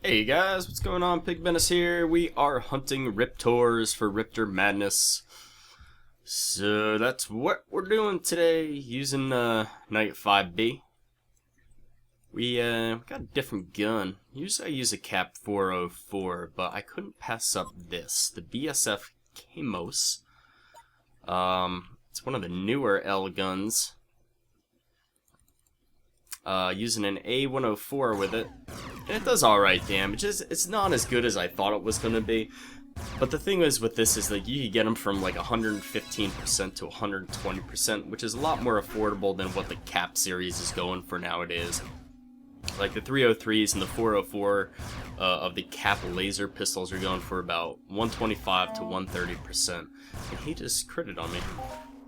Hey guys, what's going on? Pigbenis here. We are hunting Riptors for Riptor Madness. So that's what we're doing today, using Night 5B. We got a different gun. Usually I use a Cap 404, but I couldn't pass up this, the BSF Camos. It's one of the newer L guns. Using an A104 with it. And it does alright damage. It's not as good as I thought it was going to be. But the thing is with this is that you can get them from like 115% to 120%, which is a lot more affordable than what the Cap series is going for nowadays. Like the 303s and the 404 of the Cap laser pistols are going for about 125 to 130%. And he just critted on me.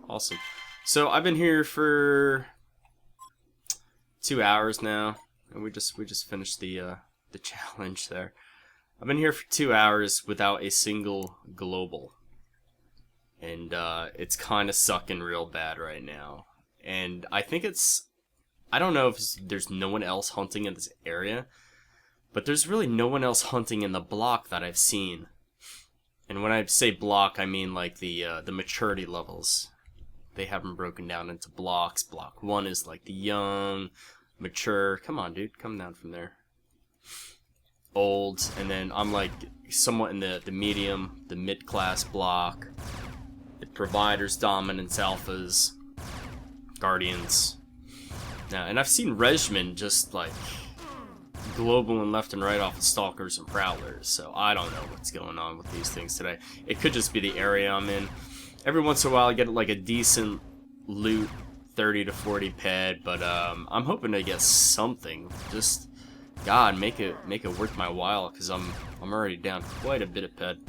Awesome. So I've been here for 2 hours now, and we just finished the challenge there. I've been here for 2 hours without a single global, and it's kind of sucking real bad right now. And I think I don't know if there's no one else hunting in this area, but there's really no one else hunting in the block that I've seen. And when I say block, I mean like the maturity levels. They have them broken down into blocks. Block 1 is like the young, mature. Come on, dude. Come down from there. Old. And then I'm like somewhat in the medium, the mid-class block. The providers, dominance, alphas, guardians. Now, and I've seen Regiment just like global and left and right off of stalkers and prowlers. So I don't know what's going on with these things today. It could just be the area I'm in. Every once in a while I get like a decent loot, 30 to 40 ped, but I'm hoping to get something. Just, God, make it worth my while, because I'm already down quite a bit of ped.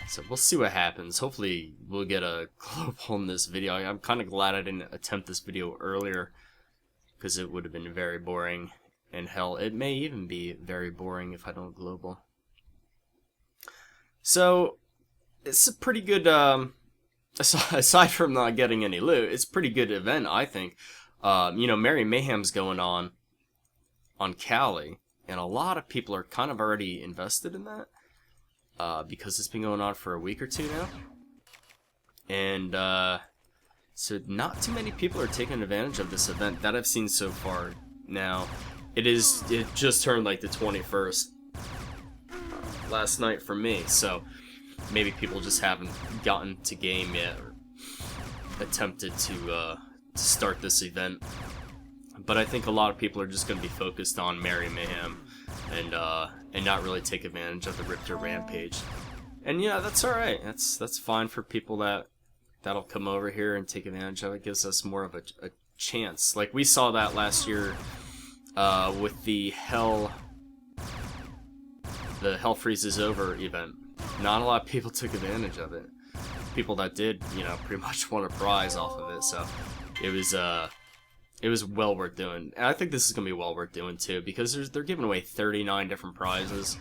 So we'll see what happens. Hopefully we'll get a global in this video. I'm kind of glad I didn't attempt this video earlier, because it would have been very boring. And hell, it may even be very boring if I don't global. So it's a pretty good, aside from not getting any loot, it's a pretty good event, I think. You know, Merry Mayhem's going on Cali, and a lot of people are kind of already invested in that, because it's been going on for a week or two now. And, so not too many people are taking advantage of this event that I've seen so far. Now, it just turned like the 21st last night for me, so maybe people just haven't gotten to game yet or attempted to start this event. But I think a lot of people are just going to be focused on Merry Mayhem and not really take advantage of the Riptor Rampage. And yeah, that's alright. That's fine for people that'll come over here and take advantage of it. It gives us more of a chance. Like we saw that last year with the Hell Freezes Over event. Not a lot of people took advantage of it. People that did, you know, pretty much won a prize off of it, so it was well worth doing. And I think this is gonna be well worth doing too, because they're giving away 39 different prizes.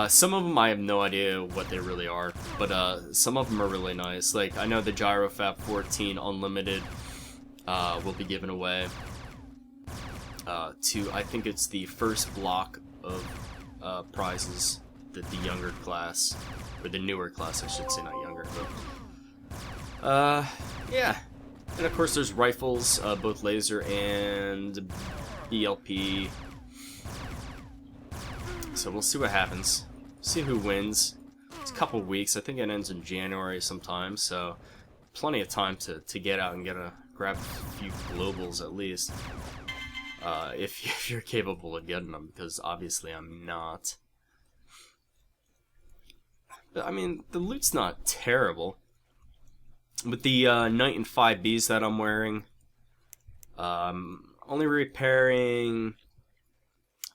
Some of them I have no idea what they really are, but some of them are really nice. Like I know the Gyrofab 14 Unlimited will be given away to, I think it's the first block of prizes. The younger class, or the newer class, I should say, not younger, but yeah. And of course there's rifles, both laser and ELP, so we'll see what happens, see who wins. It's a couple weeks, I think it ends in January sometime, so plenty of time to get out and grab a few globals at least, if you're capable of getting them, because obviously I'm not. I mean, the loot's not terrible. With the Night and 5Bs that I'm wearing, only repairing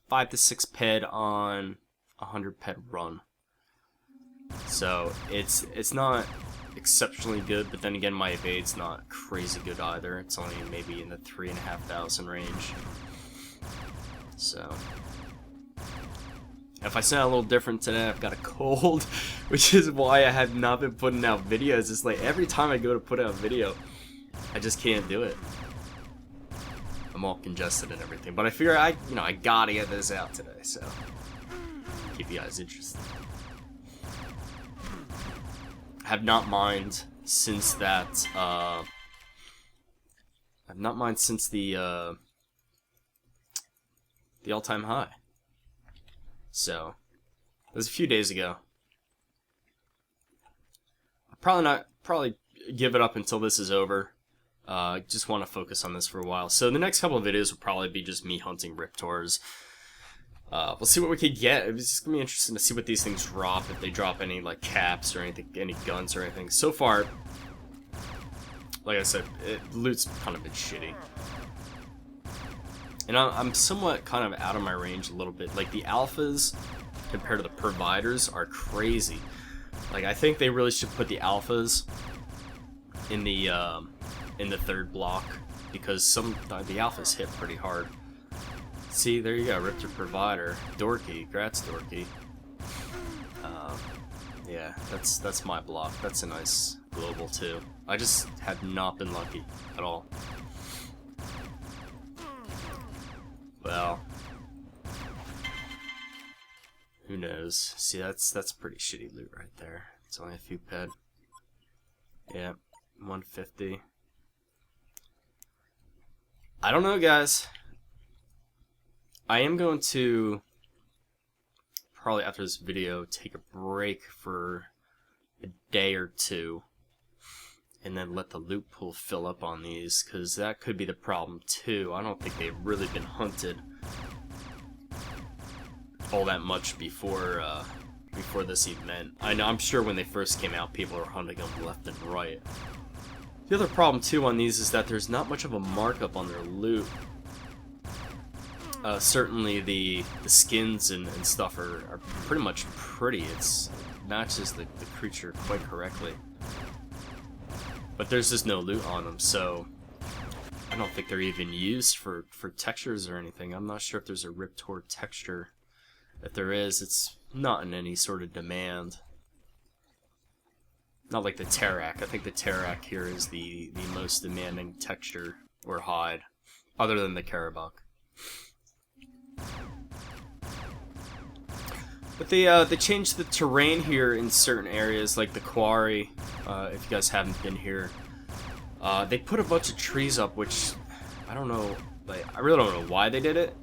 5 to 6 ped on a 100 ped run. So it's not exceptionally good, but then again, my evade's not crazy good either. It's only maybe in the 3,500 range. So if I sound a little different today, I've got a cold, which is why I have not been putting out videos. It's like every time I go to put out a video, I just can't do it. I'm I'm all congested and everything. But I figure I gotta get this out today, so keep you guys interested. I have not mined since that. I've not mined since the all-time high. So it was a few days ago. I'll probably give it up until this is over. Just want to focus on this for a while. So the next couple of videos will probably be just me hunting Riptors. We'll see what we could get. It's just gonna be interesting to see what these things drop, if they drop any like caps or anything, any guns or anything. So far, like I said, loot's kind of been shitty. And I'm somewhat kind of out of my range a little bit. Like the alphas compared to the providers are crazy. Like I think they really should put the alphas in the third block, because the alphas hit pretty hard. See, there you go, Riptor Provider, Dorky, Grats Dorky. Yeah, that's my block. That's a nice global too. I just have not been lucky at all. Well, who knows? See, that's pretty shitty loot right there. It's only a few ped. Yeah, 150. I don't know, guys. I am going to probably after this video take a break for a day or two and then let the loot pool fill up on these, because that could be the problem too. I don't think they've really been hunted all that much before this event. I'm sure when they first came out, people were hunting them left and right. The other problem too on these is that there's not much of a markup on their loot. Certainly the skins and stuff are pretty much pretty. It matches the creature quite correctly. But there's just no loot on them, so I don't think they're even used for textures or anything. I'm not sure if there's a Riptor texture. If there is, it's not in any sort of demand. Not like the Terrak. I think the Terrak here is the most demanding texture or hide, other than the Karabakh. But they changed the terrain here in certain areas, like the quarry. If you guys haven't been here, they put a bunch of trees up, which I don't know. Like, I really don't know why they did it.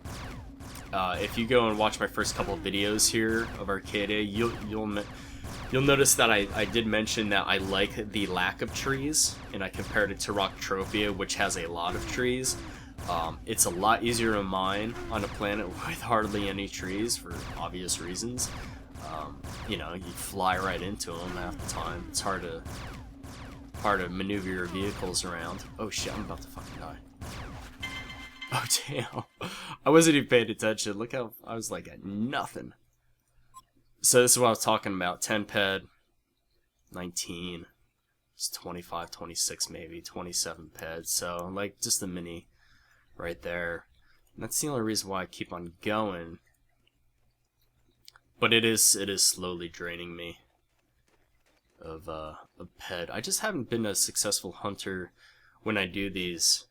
If you go and watch my first couple of videos here of ARkadia, you'll notice that I did mention that I like the lack of trees, and I compared it to Entropia, which has a lot of trees. It's a lot easier to mine on a planet with hardly any trees for obvious reasons. You know, you fly right into them half the time. It's hard to maneuver your vehicles around. Oh shit, I'm about to fucking die. Oh damn. I wasn't even paying attention. Look how I was like at nothing. So this is what I was talking about. 10 ped, 19, it's 25, 26 maybe, 27 ped. So like just a mini right there. And that's the only reason why I keep on going. But it is slowly draining me of ped. I just haven't been a successful hunter when I do these.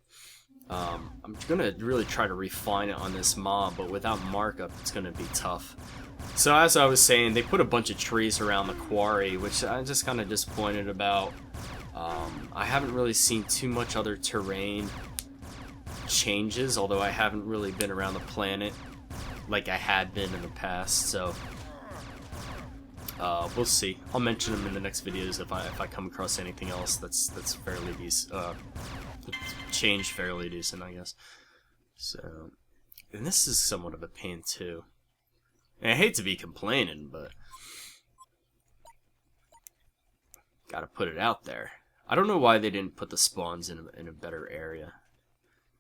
I'm gonna really try to refine it on this mob, but without markup, it's gonna be tough. So as I was saying, they put a bunch of trees around the quarry, which I'm just kind of disappointed about. I haven't really seen too much other terrain changes, although I haven't really been around the planet like I had been in the past, so we'll see. I'll mention them in the next videos if I come across anything else that's fairly decent, changed fairly decent, I guess. So, and this is somewhat of a pain too. And I hate to be complaining, but gotta put it out there. I don't know why they didn't put the spawns in a better area,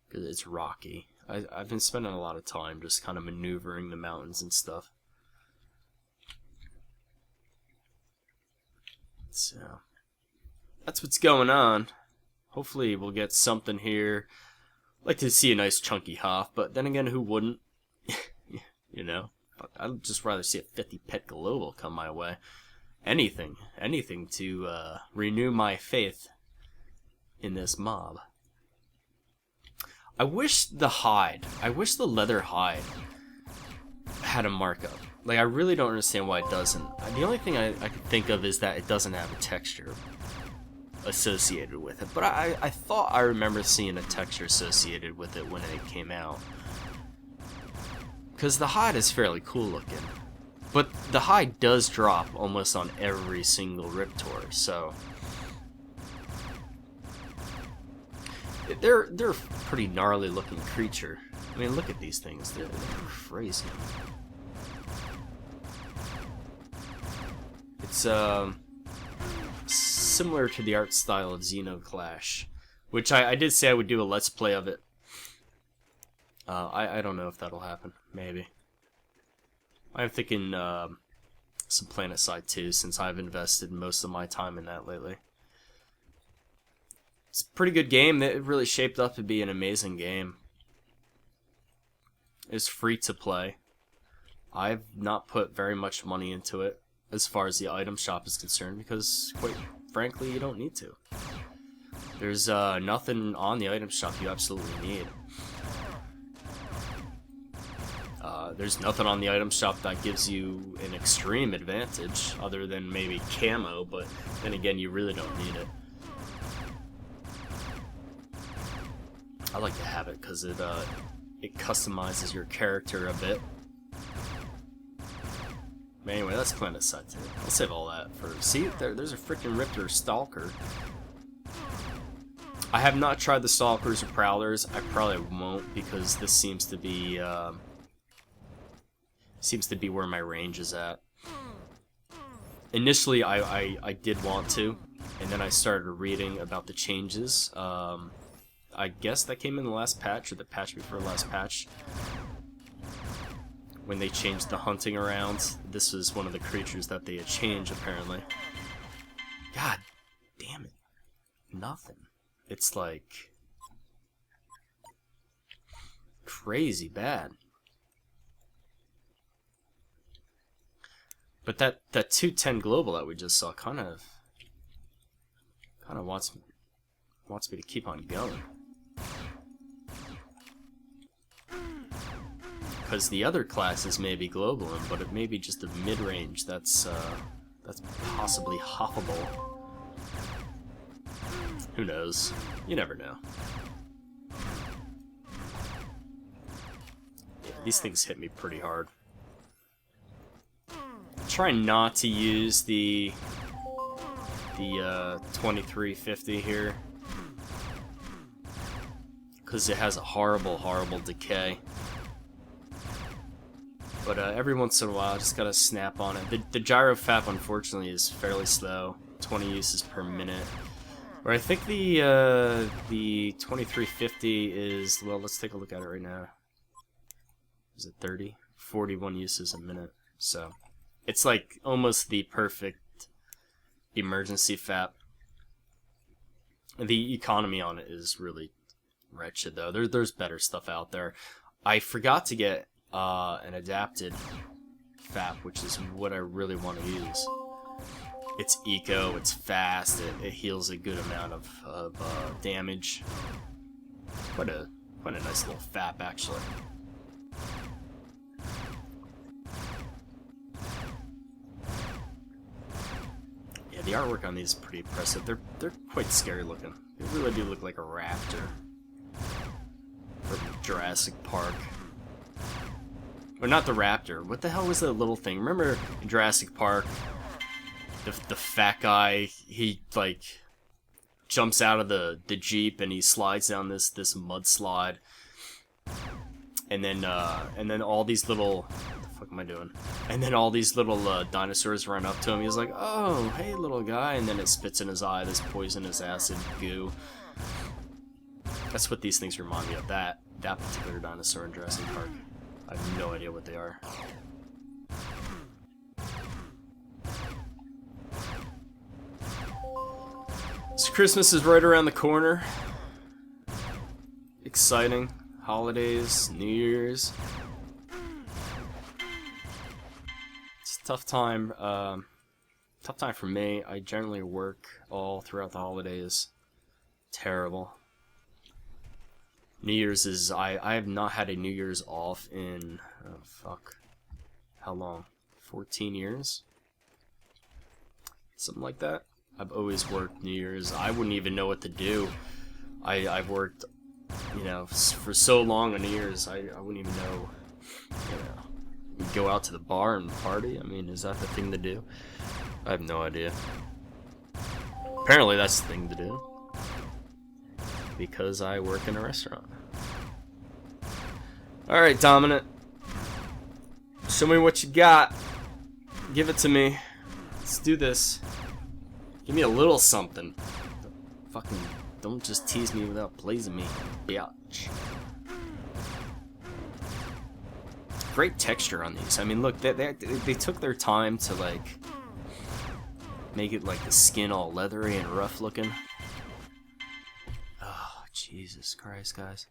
because it's rocky. I've been spending a lot of time just kind of maneuvering the mountains and stuff. So that's what's going on. Hopefully we'll get something here. I'd like to see a nice chunky Hoff, but then again, who wouldn't? You know, I'd just rather see a 50 pet global come my way. Anything to renew my faith in this mob. I wish the hide, I wish the leather hide had a markup. Like, I really don't understand why it doesn't. The only thing I can think of is that it doesn't have a texture associated with it. But I thought I remember seeing a texture associated with it when it came out. Because the hide is fairly cool looking. But the hide does drop almost on every single Riptor, so... They're a pretty gnarly looking creature. I mean, look at these things. They're crazy. It's similar to the art style of Xenoclash, which I did say I would do a let's play of it. I don't know if that'll happen. Maybe. I'm thinking some PlanetSide 2, since I've invested most of my time in that lately. It's a pretty good game. It really shaped up to be an amazing game. It's free to play. I've not put very much money into it as far as the item shop is concerned, because quite frankly you don't need to. There's nothing on the item shop you absolutely need. There's nothing on the item shop that gives you an extreme advantage, other than maybe camo, but then again, you really don't need it. I like to have it because it customizes your character a bit. But anyway, that's PlanetSide 2. I'll save all that for... See, there's a freaking Riptor Stalker. I have not tried the Stalkers or Prowlers. I probably won't, because this seems to be where my range is at. Initially, I did want to, and then I started reading about the changes. I guess that came in the last patch, or the patch before last patch. When they changed the hunting around, this was one of the creatures that they had changed, apparently. God damn it. Nothing. It's like... crazy bad. But that 210 global that we just saw kind of wants me to keep on going. Because the other classes may be global, but it may be just a mid-range that's possibly hoppable. Who knows? You never know. Yeah, these things hit me pretty hard. Try not to use the 2350 here, because it has a horrible decay. But every once in a while, I just gotta snap on it. The gyro fap, unfortunately, is fairly slow, 20 uses per minute. Or I think the 2350 is, well, let's take a look at it right now. Is it 30? 41 uses a minute. So it's like almost the perfect emergency fap. The economy on it is really wretched, though. There's better stuff out there. I forgot to get an adapted fap, which is what I really want to use. It's eco, it's fast, it heals a good amount of damage. Quite a nice little fap, actually. Yeah, the artwork on these is pretty impressive. They're quite scary looking. They really do look like a raptor from Jurassic Park. Or not the raptor. What the hell was that little thing? Remember in Jurassic Park, the fat guy, he like jumps out of the Jeep and he slides down this mudslide, and then all these little, what the fuck am I doing? And then all these little dinosaurs run up to him. He's like, "Oh, hey, little guy," and then it spits in his eye this poisonous acid goo. That's what these things remind me of. That particular dinosaur in Jurassic Park. I have no idea what they are. So Christmas is right around the corner. Exciting. Holidays, New Year's. It's a tough time. Tough time for me. I generally work all throughout the holidays. Terrible. New Year's is... I have not had a New Year's off in... Oh, fuck. How long? 14 years? Something like that. I've always worked New Year's. I wouldn't even know what to do. I've worked, you know, for so long on New Year's, I wouldn't even know, you know. Go out to the bar and party? I mean, is that the thing to do? I have no idea. Apparently that's the thing to do. Because I work in a restaurant. Alright, Dominant. Show me what you got. Give it to me. Let's do this. Give me a little something. Fucking don't just tease me without pleasing me, bitch. Great texture on these. I mean, look, they took their time to like make it like the skin all leathery and rough looking. Oh, Jesus Christ, guys.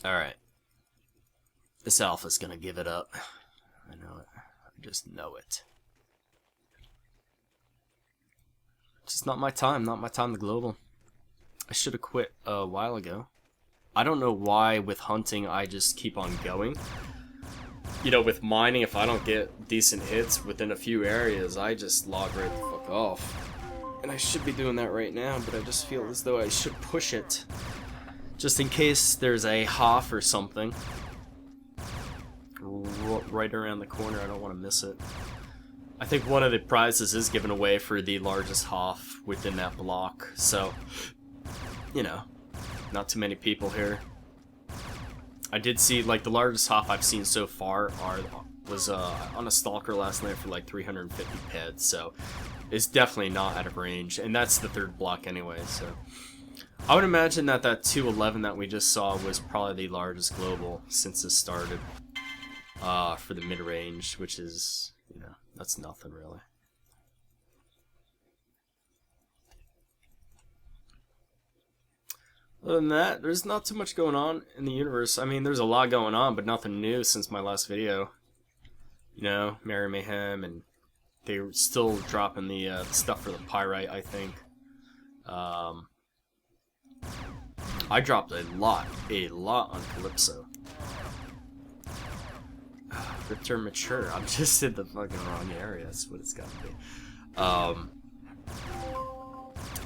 All right, this alpha's gonna give it up. I know it. I just know it. It's not my time. Not my time to global. I should have quit a while ago. I don't know why with hunting I just keep on going. You know, with mining, if I don't get decent hits within a few areas, I just log right the fuck off. And I should be doing that right now, but I just feel as though I should push it. Just in case there's a Hoff or something. Right around the corner, I don't want to miss it. I think one of the prizes is given away for the largest Hoff within that block, so, you know, not too many people here. I did see, like, the largest Hoff I've seen so far was on a Stalker last night for like 350 peds, so it's definitely not out of range, and that's the third block anyway, so. I would imagine that that 211 that we just saw was probably the largest global since this started, for the mid-range, which is, you know, that's nothing really. Other than that, there's not too much going on in the universe. I mean, there's a lot going on, but nothing new since my last video. You know, Mary Mayhem, and they're still dropping the stuff for the Pyrite, I think. I dropped a lot on Calypso. Riptor Mature. I'm just in the fucking wrong area. That's what it's got to be.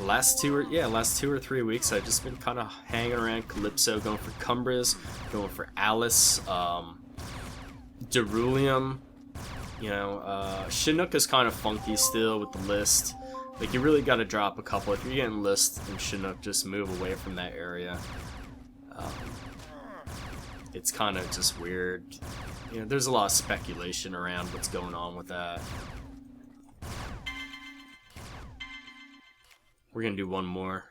Last two or 3 weeks, I've just been kind of hanging around Calypso, going for Cumbras, going for Alice, Derulium. You know, Chinook is kind of funky still with the list. Like, you really got to drop a couple. If you're getting list and Chinook, just move away from that area. It's kind of just weird. You know, there's a lot of speculation around what's going on with that. We're gonna do one more.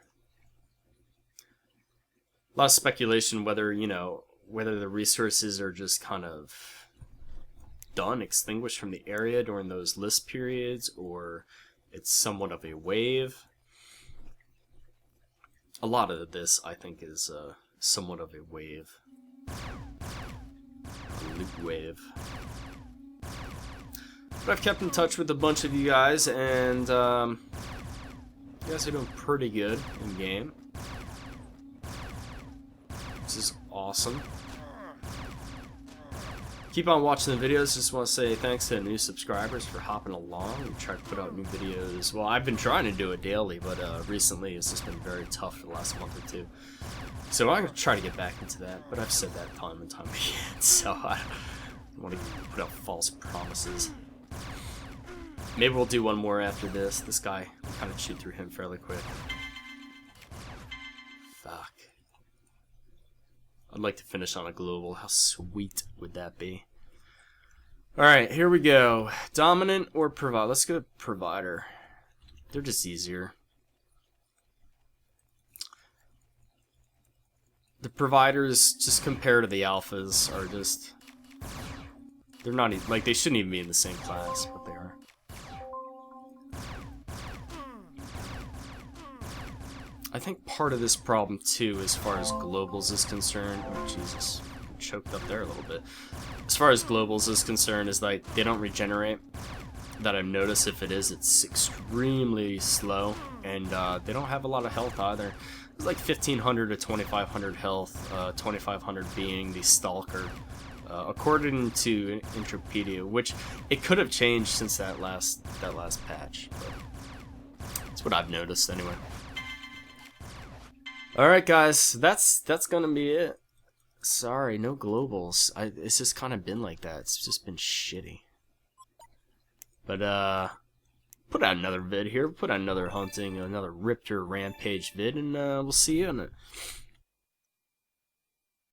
A lot of speculation whether, you know, whether the resources are just kind of done, extinguished from the area during those list periods, or it's somewhat of a wave. A lot of this, I think, is somewhat of a wave. A loot wave. But I've kept in touch with a bunch of you guys, and you guys are doing pretty good in game. This is awesome. Keep on watching the videos. Just want to say thanks to new subscribers for hopping along and try to put out new videos. Well, I've been trying to do it daily, but recently it's just been very tough for the last month or two. So I'm going to try to get back into that, but I've said that time and time again, so I don't want to put out false promises. Maybe we'll do one more after this. This guy, we'll kind of shoot through him fairly quick. Fuck. I'd like to finish on a global. How sweet would that be? Alright, here we go. Dominant or Provider? Let's go to Provider. They're just easier. The Providers, just compared to the Alphas, are just... They're not even... Like, they shouldn't even be in the same class, but they are. I think part of this problem, too, as far as globals is concerned... Oh, Jesus. I'm choked up there a little bit. As far as globals is concerned, is like, they don't regenerate. That I've noticed, if it is, it's extremely slow. And they don't have a lot of health, either. It's like 1500 to 2500 health, 2500 being the Stalker, according to Entropia, which it could have changed since that last patch. But that's what I've noticed anyway. All right, guys, that's gonna be it. Sorry, no globals. It's just kind of been like that. It's just been shitty. But put out another vid here. Put out another hunting, another Riptor Rampage vid, and we'll see you in it.